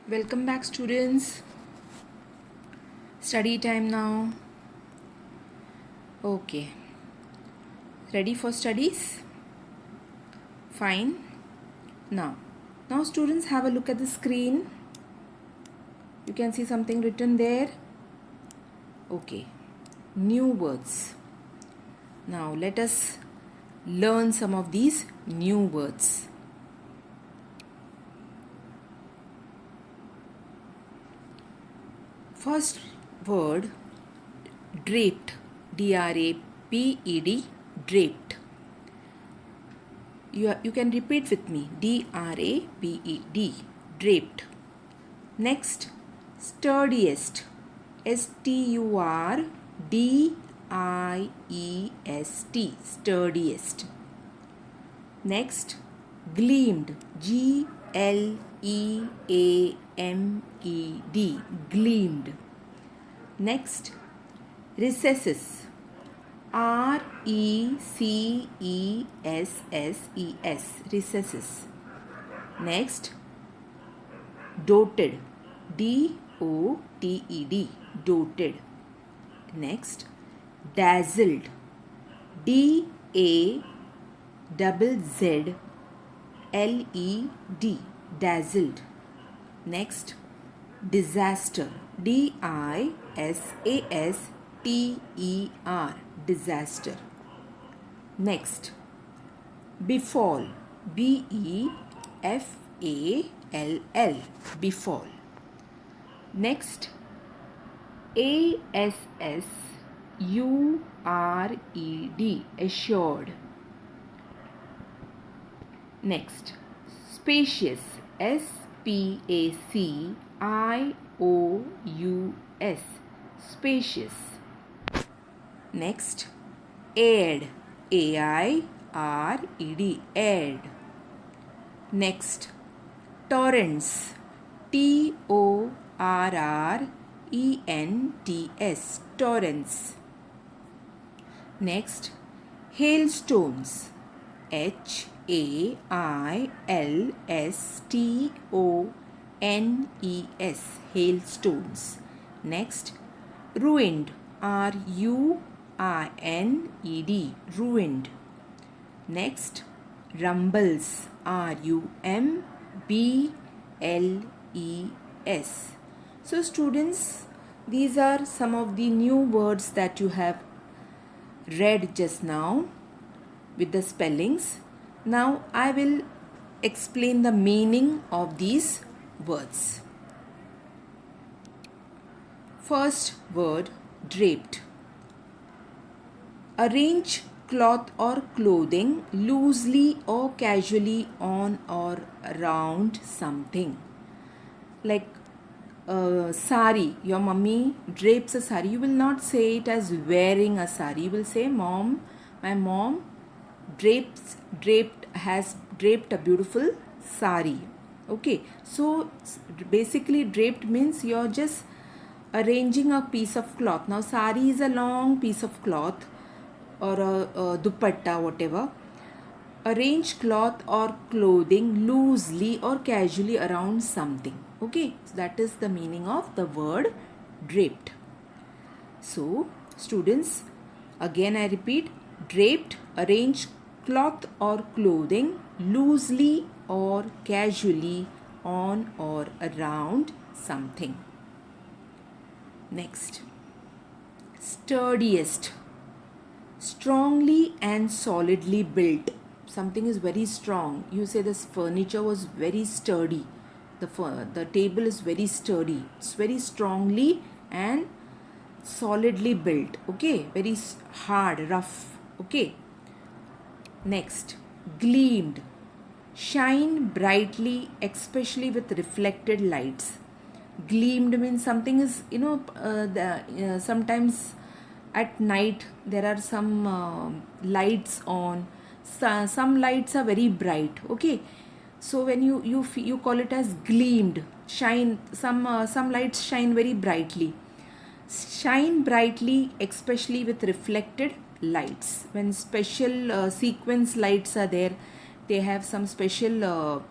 Welcome back, students. Study time now. Okay. Ready for studies? Fine. Now, students, have a look at the screen. You can see something written there. Okay. New words. Now, let us learn some of these new words. First word, draped. D-R-A-P-E-D, draped. You can repeat with me. D-R-A-P-E-D, draped. Next, sturdiest. S-T-U-R-D-I-E-S-T, sturdiest. Next, gleamed. G-L-E-A-M-E-D, gleamed. Next, recesses. R-E-C-E-S-S-E-S, recesses. Next, doted. D-O-T-E-D, doted. Next, dazzled. D-A-Z-Z-L-E-D, dazzled. Next, disaster. D-I-S-A-S-T-E-R, disaster. Next, befall. B-E-F-A-L-L, befall. Next, A-S-S-U-R-E-D, assured. Next, spacious. S-P-A-C-I-O-U-S, spacious. Next, aired. A-I-R-E-D, aired. Next, torrents. T-O-R-R-E-N-T-S, torrents. Next, hailstones. H-A-I-L-S-T-O-N-E-S, hailstones. Next, ruined. R-U-I-N-E-D, ruined. Next, rumbles. R-U-M-B-L-E-S. So students, these are some of the new words that you have read just now with the spellings. Now I will explain the meaning of these words. First word, draped. Arrange cloth or clothing loosely or casually on or around something. Like sari, your mummy drapes a sari. You will not say it as wearing a sari. You will say, Mom, my mom has draped a beautiful sari. Okay, so basically draped means you're just arranging a piece of cloth. Now sari is a long piece of cloth or a dupatta, whatever. Arrange cloth or clothing loosely or casually around something. Okay, so that is the meaning of the word draped. So students, again I repeat, draped, arrange cloth or clothing loosely or casually on or around something. Next, sturdiest. Strongly and solidly built. Something is very strong. You say this furniture was very sturdy. The table is very sturdy. It's very strongly and solidly built. Okay, very hard, rough. Okay. Next, gleamed. Shine brightly, especially with reflected lights. Gleamed means something is, sometimes at night there are some lights on. Some lights are very bright. Okay, so when you call it as gleamed, shine. Some lights shine very brightly. Shine brightly, especially with reflected lights. When special sequence lights are there, they have some special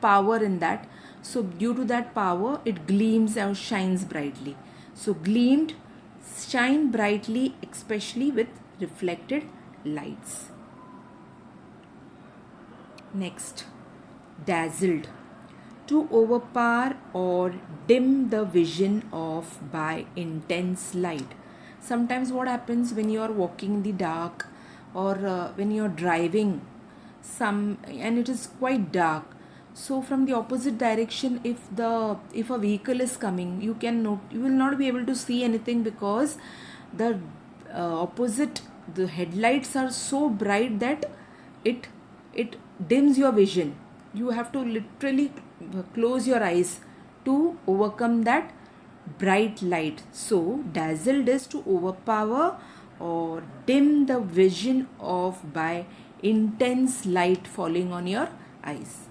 power in that. So due to that power, it gleams or shines brightly. So gleamed, shine brightly, especially with reflected lights. Next, dazzled, to overpower or dim the vision of by intense light. Sometimes what happens when you are walking in the dark, or when you are driving some and it is quite dark, so from the opposite direction, if a vehicle is coming, you will not be able to see anything, because the opposite, the headlights are so bright that it it dims your vision. You have to literally close your eyes to overcome that bright light. So dazzled is to overpower or dim the vision of by intense light falling on your eyes.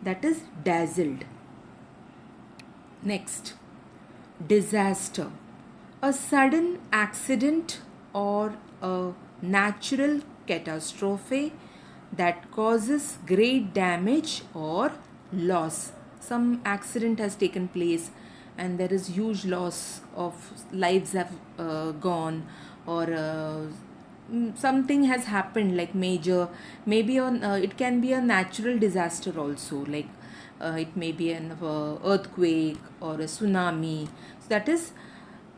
That is dazzled. Next, disaster, a sudden accident or a natural catastrophe that causes great damage or loss. Some accident has taken place and there is huge loss of lives have gone, or something has happened like major, maybe on it can be a natural disaster also, like it may be an earthquake or a tsunami. So that is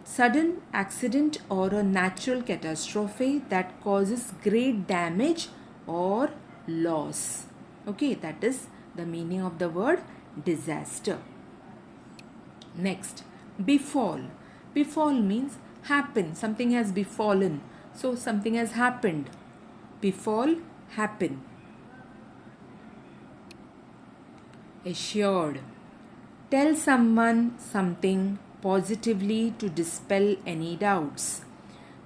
sudden accident or a natural catastrophe that causes great damage or loss. Okay, that is the meaning of the word disaster. Next, befall. Befall means happen, something has befallen, so something has happened. Befall, happen. Assured, tell someone something positively to dispel any doubts.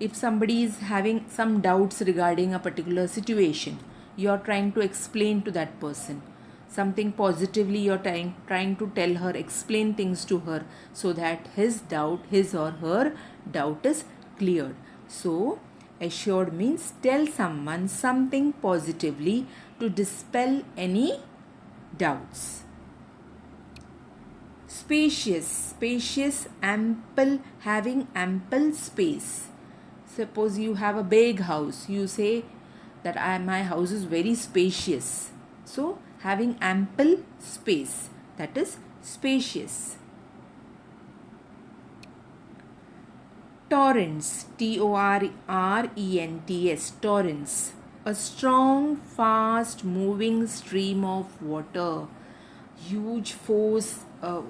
If somebody is having some doubts regarding a particular situation, you are trying to explain to that person something positively, you are trying to tell her, explain things to her, so that his or her doubt is cleared. So assured means tell someone something positively to dispel any doubts. Spacious, ample, having ample space. Suppose you have a big house, you say that my house is very spacious. So having ample space, that is spacious. Torrents, Torrents, torrents, a strong, fast moving stream of water. Huge force, a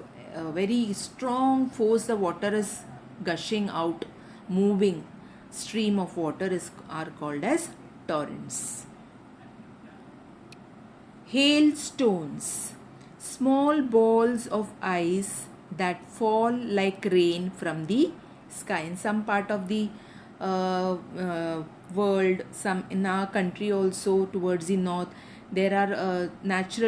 very strong force, the water is gushing out, moving stream of water are called as torrents. Hailstones, small balls of ice that fall like rain from the sky. In some part of the world, some in our country also towards the north, there are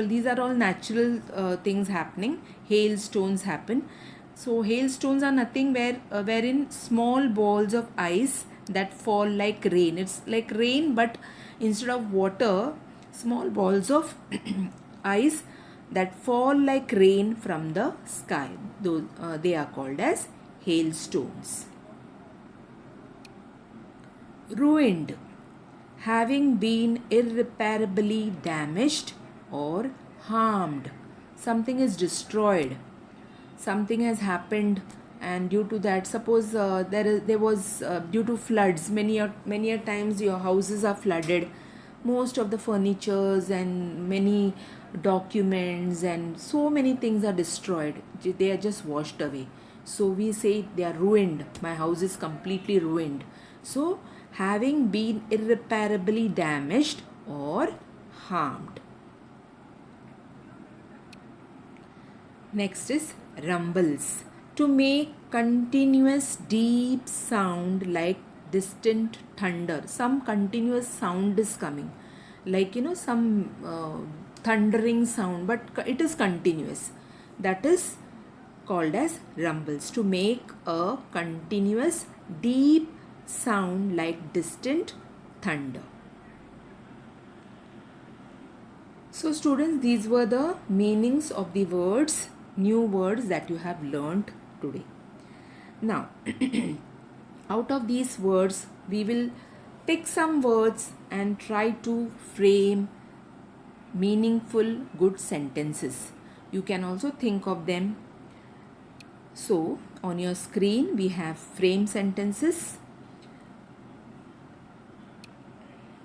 these are all natural things happening. Hailstones happen. So hailstones are nothing wherein small balls of ice that fall like rain. It's like rain, but instead of water, small balls of ice that fall like rain from the sky. They are called as hailstones. Ruined, having been irreparably damaged or harmed. Something is destroyed, something has happened, and due to that, suppose there was due to floods, many a times your houses are flooded, most of the furnitures and many documents and so many things are destroyed, they are just washed away. So we say they are ruined, my house is completely ruined. So having been irreparably damaged or harmed. Next is rumbles, to make continuous deep sound like distant thunder. Some continuous sound is coming, like some thundering sound, but it is continuous. That is called as rumbles, to make a continuous deep sound like distant thunder. So students, these were the meanings of the words, new words that you have learnt today. Now, out of these words, we will pick some words and try to frame meaningful, good sentences. You can also think of them. So, on your screen, we have frame sentences.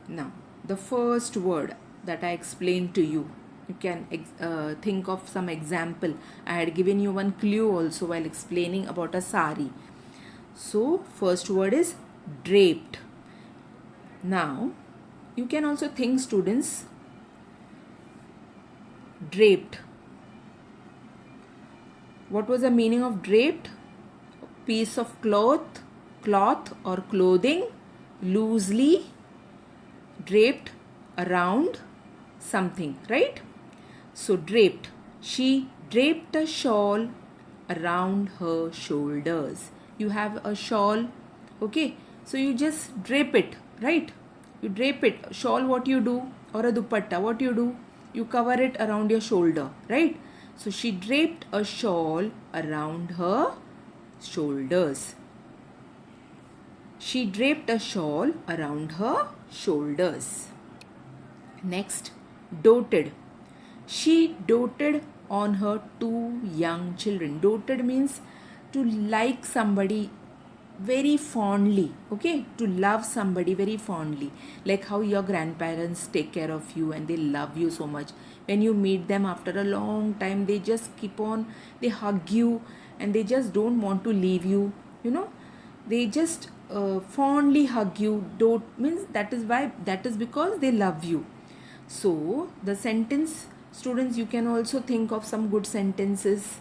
Now, the first word that I explained to you, you can think of some example. I had given you one clue also while explaining about a sari. So, first word is draped. Now, you can also think, students, draped. What was the meaning of draped? Piece of cloth or clothing loosely draped around something, right? So draped. She draped a shawl around her shoulders. You have a shawl, okay? So you just drape it, right? You drape it. Shawl, what you do? Or a dupatta, what you do? You cover it around your shoulder, right? So she draped a shawl around her shoulders. She draped a shawl around her shoulders. Next, doted. She doted on her two young children. Doted means to like somebody very fondly, okay? To love somebody very fondly. Like how your grandparents take care of you and they love you so much. When you meet them after a long time, they just keep on, they hug you and they just don't want to leave you, you know? They just fondly hug you. Dote means that is because they love you. So the sentence, students, you can also think of some good sentences.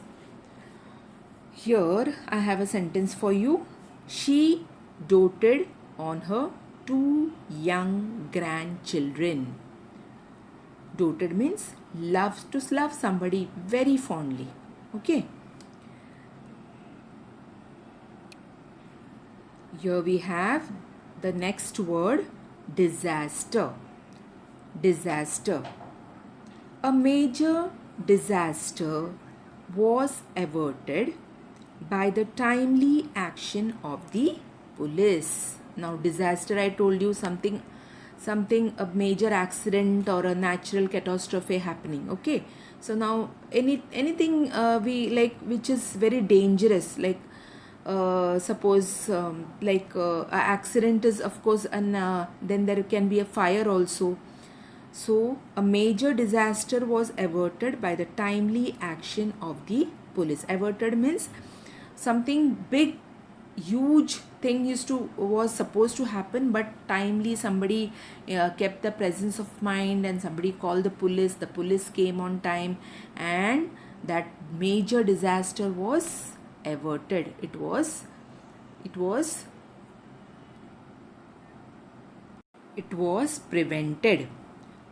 Here I have a sentence for you. She doted on her two young grandchildren. Doted means to love somebody very fondly. Okay. Here we have the next word, disaster. Disaster. A major disaster was averted by the timely action of the police. Now, disaster, I told you something, a major accident or a natural catastrophe happening. Okay. So now anything we like which is very dangerous, like suppose a accident is of course, and then there can be a fire also. So a major disaster was averted by the timely action of the police. Averted means something big, huge thing was supposed to happen, but timely somebody kept the presence of mind and somebody called the police came on time, and that major disaster was averted. It was prevented.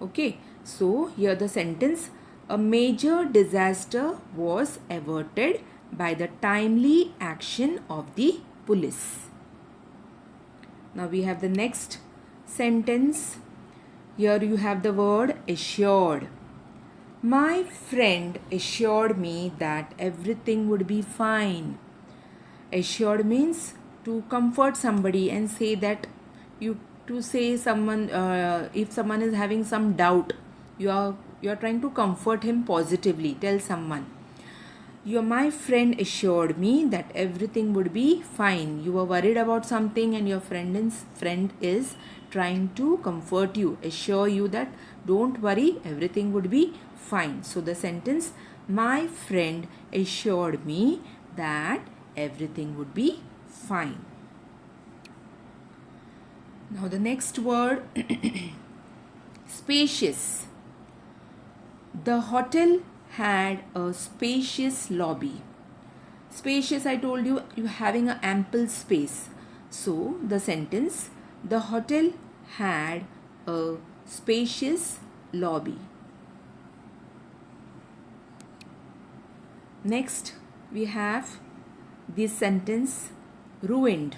Okay, so here the sentence, a major disaster was averted by the timely action of the police. Now we have the next sentence. Here you have the word assured. My friend assured me that everything would be fine. Assured means to comfort somebody and say that to say someone, if someone is having some doubt, you are trying to comfort him positively. Tell someone, my friend assured me that everything would be fine. You were worried about something and your friend is trying to comfort you, assure you that don't worry, everything would be fine. So the sentence, my friend assured me that everything would be fine. Now the next word, spacious. The hotel had a spacious lobby. Spacious, I told you, having an ample space. So the sentence, the hotel had a spacious lobby. Next, we have this sentence, ruined.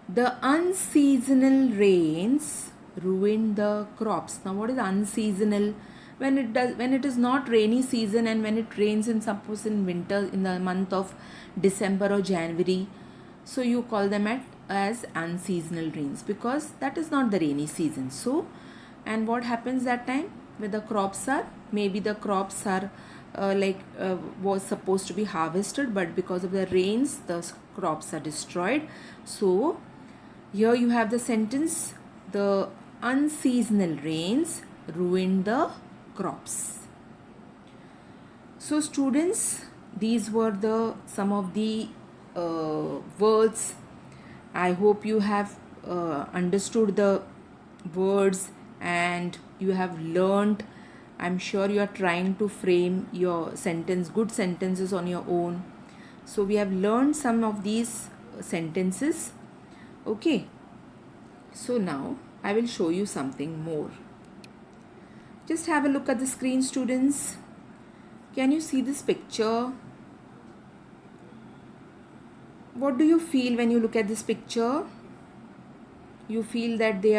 The unseasonal rains ruined the crops. Now what is unseasonal? When it is not rainy season and when it rains in suppose in winter in the month of December or January, so you call them as unseasonal rains because that is not the rainy season. So, and what happens that time when the crops are, maybe the crops are was supposed to be harvested, but because of the rains the crops are destroyed. So here you have the sentence, the unseasonal rains ruined the crops. So students, these were the some of the words. I hope you have understood the words and you have learned. I'm sure you are trying to frame your sentence, good sentences on your own. So we have learned some of these sentences. Okay. So now I will show you something more. Just have a look at the screen, students. Can you see this picture? What do you feel when you look at this picture? You feel that they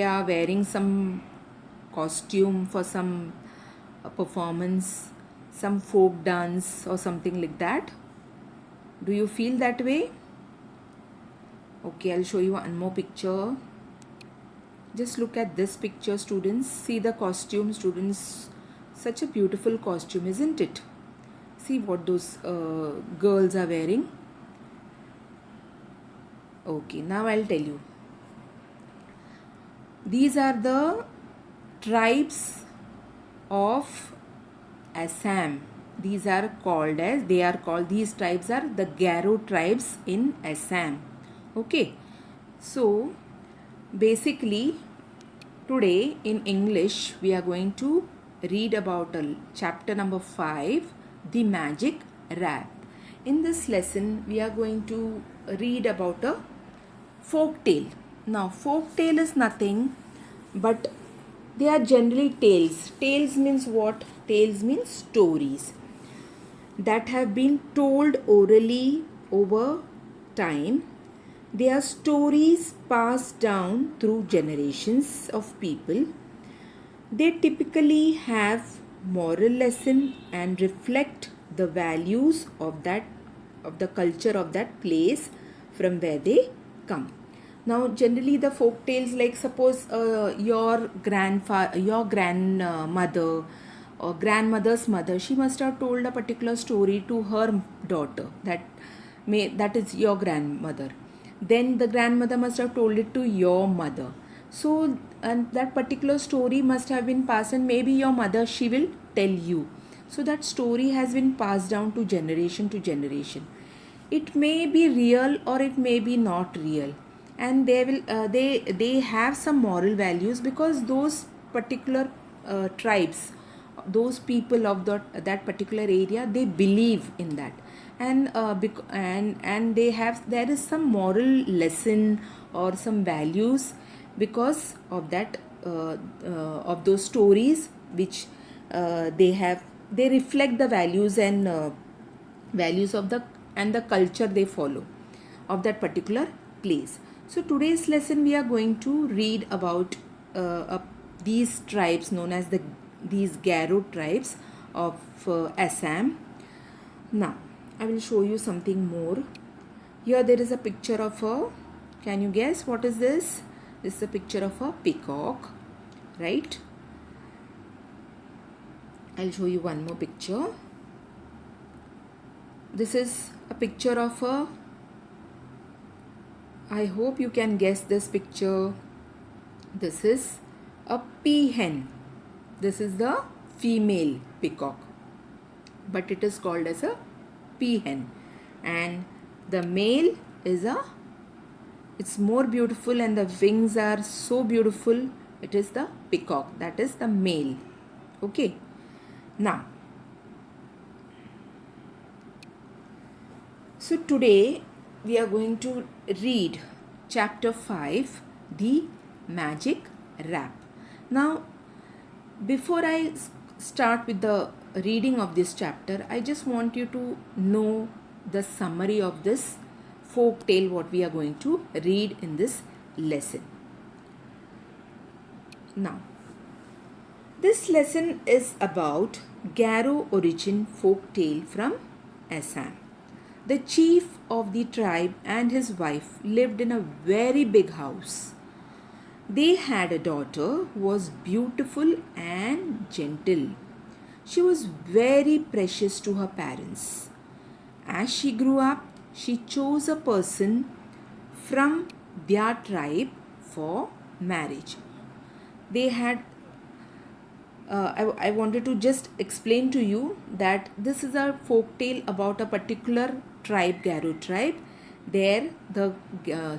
are wearing some costume for some performance, some folk dance or something like that. Do you feel that way? Okay, I'll show you one more picture. Just look at this picture, students. See the costume, students. Such a beautiful costume, isn't it? See what those girls are wearing. Okay, now I'll tell you. These are the tribes of Assam. These tribes are the Garo tribes in Assam. Okay, so basically today in English we are going to read about chapter number 5, the magic rap. In this lesson we are going to read about a folk tale. Now folk tale is nothing but they are generally tales. Tales means what? Tales means stories that have been told orally over time. They are stories passed down through generations of people. They typically have moral lesson and reflect the values of the culture of that place from where they come. Now generally the folk tales, like suppose your grandmother or grandmother's mother, she must have told a particular story to her daughter, that is your grandmother. Then the grandmother must have told it to your mother. So and that particular story must have been passed, and maybe your mother, she will tell you. So that story has been passed down to generation to generation. It may be real or it may be not real, and they have some moral values because those particular tribes, those people of that particular area, they believe in that, and there is some moral lesson or some values because of that of those stories which they reflect the values and values of the culture they follow of that particular place. So today's lesson we are going to read about these tribes known as these Garo tribes of Assam. Now I will show you something more. Here there is a picture of can you guess what is this? This is a picture of a peacock, right? I'll show you one more picture. This is a picture of I hope you can guess this picture. This is a peahen. This is the female peacock, but it is called as a peahen, and the male is it's more beautiful and the wings are so beautiful. It is the peacock, that is the male. Okay, now so today we are going to read chapter 5, the magic rap. Now before I start with the reading of this chapter, I just want you to know the summary of this folk tale what we are going to read in this lesson. Now, this lesson is about Garo origin folk tale from Assam. The chief of the tribe and his wife lived in a very big house. They had a daughter who was beautiful and gentle. She was very precious to her parents. As she grew up, she chose a person from their tribe for marriage. They had I wanted to just explain to you that this is a folk tale about a particular tribe, Garo tribe. There, the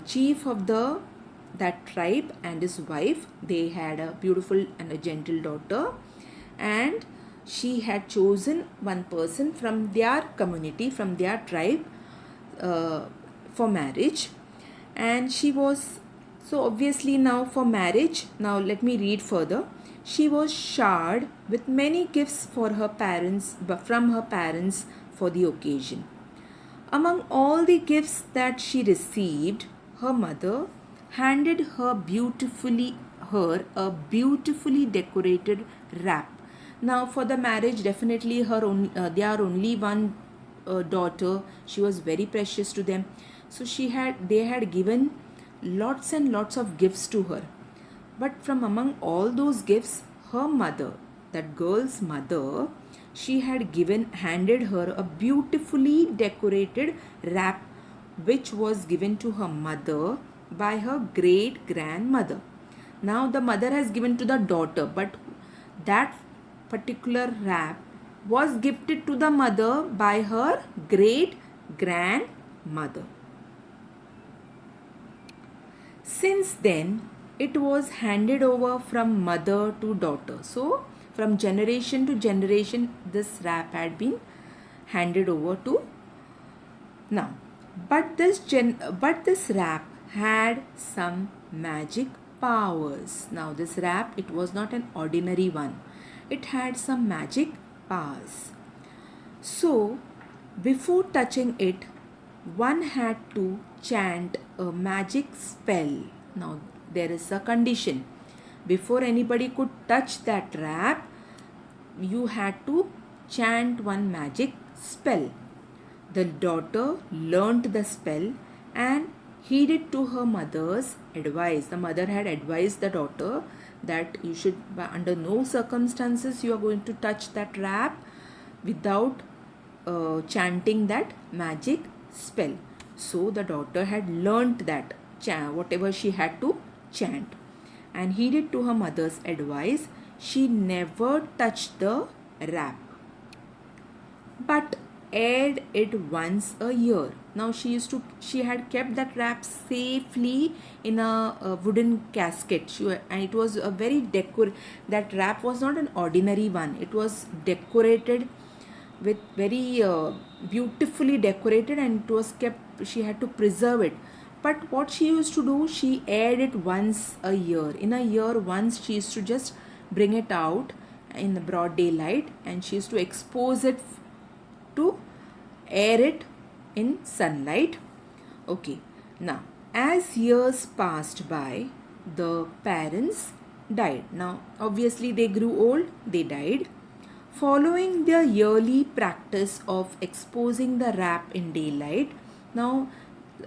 chief of that tribe and his wife, they had a beautiful and a gentle daughter, and she had chosen one person from their community, from their tribe, for marriage. And she was, so obviously now for marriage, now let me read further. She was showered with many gifts for her parents, from her parents for the occasion. Among all the gifts that she received, her mother handed her a beautifully decorated wrap. Now for the marriage, definitely their only one daughter. She was very precious to them. So they had given lots and lots of gifts to her. But from among all those gifts, her mother, that girl's mother, she had handed her a beautifully decorated wrap which was given to her mother by her great grandmother. Now the mother has given to the daughter, but that particular wrap was gifted to the mother by her great grandmother. Since then, it was handed over from mother to daughter. So, from generation to generation, this wrap had been handed over to now. But this wrap had some magic powers. Now, this wrap, it was not an ordinary one. It had some magic powers. So, before touching it, one had to chant a magic spell. Now, there is a condition. Before anybody could touch that wrap, you had to chant one magic spell. The daughter learnt the spell and heeded to her mother's advice. The mother had advised the daughter that you should, under no circumstances, you are going to touch that wrap without chanting that magic spell. So the daughter had learnt that whatever she had to chant, and heeded to her mother's advice. She never touched the wrap, but aired it once a year. Now she had kept that wrap safely in a wooden casket. And it was a very that wrap was not an ordinary one. It was decorated with very beautifully decorated, and it was kept, she had to preserve it. But what she used to do, she aired it once a year. In a year once, she used to just bring it out in the broad daylight, and she used to expose it to air it in sunlight. Okay, now as years passed by, the parents died. Now obviously they grew old, they died. Following their yearly practice of exposing the wrap in daylight, now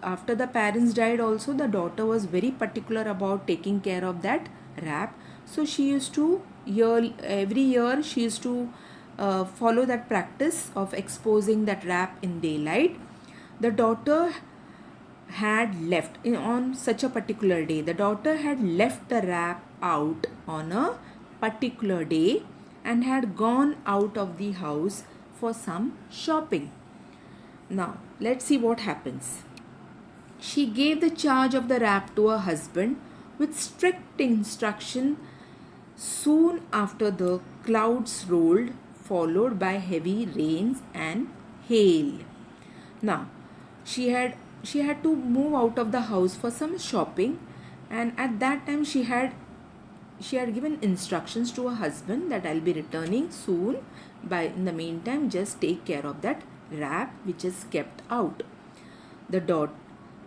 after the parents died also, the daughter was very particular about taking care of that wrap. So she used to every year she used to follow that practice of exposing that wrap in daylight. The daughter had left on such a particular day. The daughter had left the wrap out on a particular day and had gone out of the house for some shopping. Now, let's see what happens. She gave the charge of the wrap to her husband with strict instruction. Soon after, the clouds rolled, followed by heavy rains and hail. Now, she had to move out of the house for some shopping, and at that time she had given instructions to her husband that I'll be returning soon. In the meantime, just take care of that wrap which is kept out. The daughter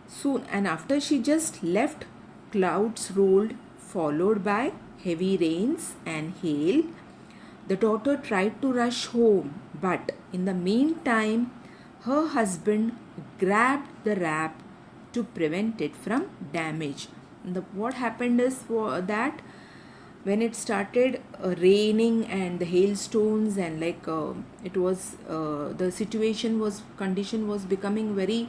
soon, and after she just left, clouds rolled, followed by heavy rains and hail. The daughter tried to rush home, but in the meantime, her husband grabbed the wrap to prevent it from damage. What happened is that when it started raining and the hailstones and it was the condition was becoming very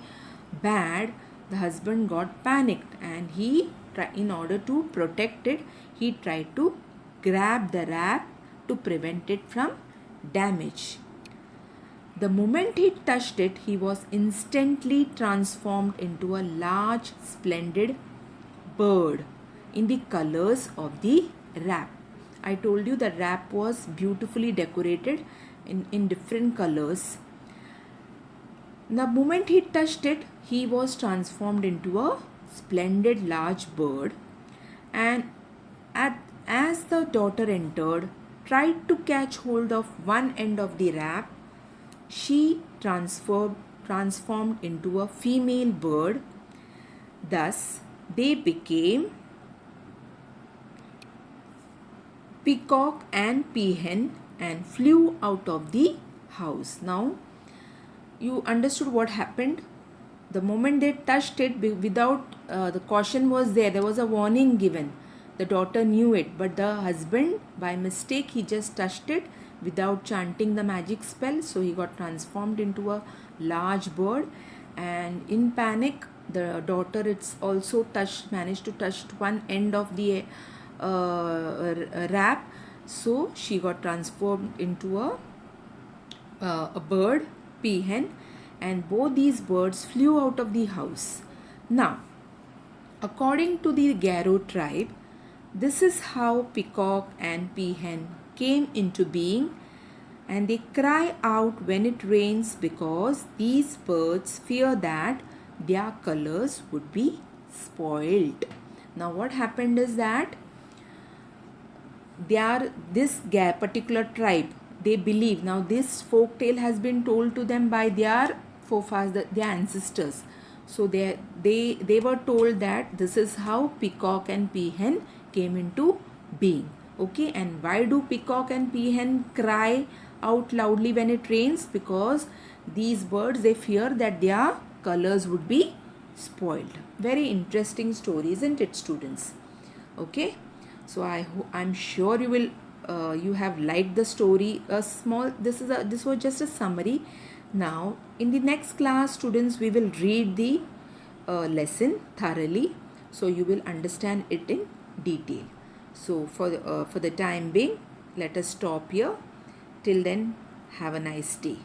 bad, the husband got panicked and in order to protect it, he tried to grab the wrap to prevent it from damage. The moment he touched it, he was instantly transformed into a large, splendid bird in the colors of the wrap. I told you the wrap was beautifully decorated in different colors. The moment he touched it, he was transformed into a splendid large bird, and as the daughter entered, tried to catch hold of one end of the wrap, she transformed into a female bird. Thus, they became peacock and peahen and flew out of the house. Now, you understood what happened. The moment they touched it, without the caution was there was a warning given. The daughter knew it, but the husband, by mistake, he just touched it without chanting the magic spell, so he got transformed into a large bird. And in panic, the daughter also managed to touch one end of the wrap, so she got transformed into a bird, peahen, and both these birds flew out of the house. Now, according to the Garo tribe, this is how peacock and peahen came into being, and they cry out when it rains because these birds fear that their colors would be spoiled. Now, what happened is that this particular tribe, they believe, now this folk tale has been told to them by their forefathers, their ancestors. So they were told that this is how peacock and peahen came into being. Okay, and why do peacock and peahen cry out loudly when it rains? Because these birds, they fear that their colors would be spoiled. Very interesting story, isn't it, students? Okay, so I'm sure you have liked the story. This was just a summary. Now in the next class, students, we will read the lesson thoroughly, so you will understand it in detail. So for the time being, let us stop here. Till then, have a nice day.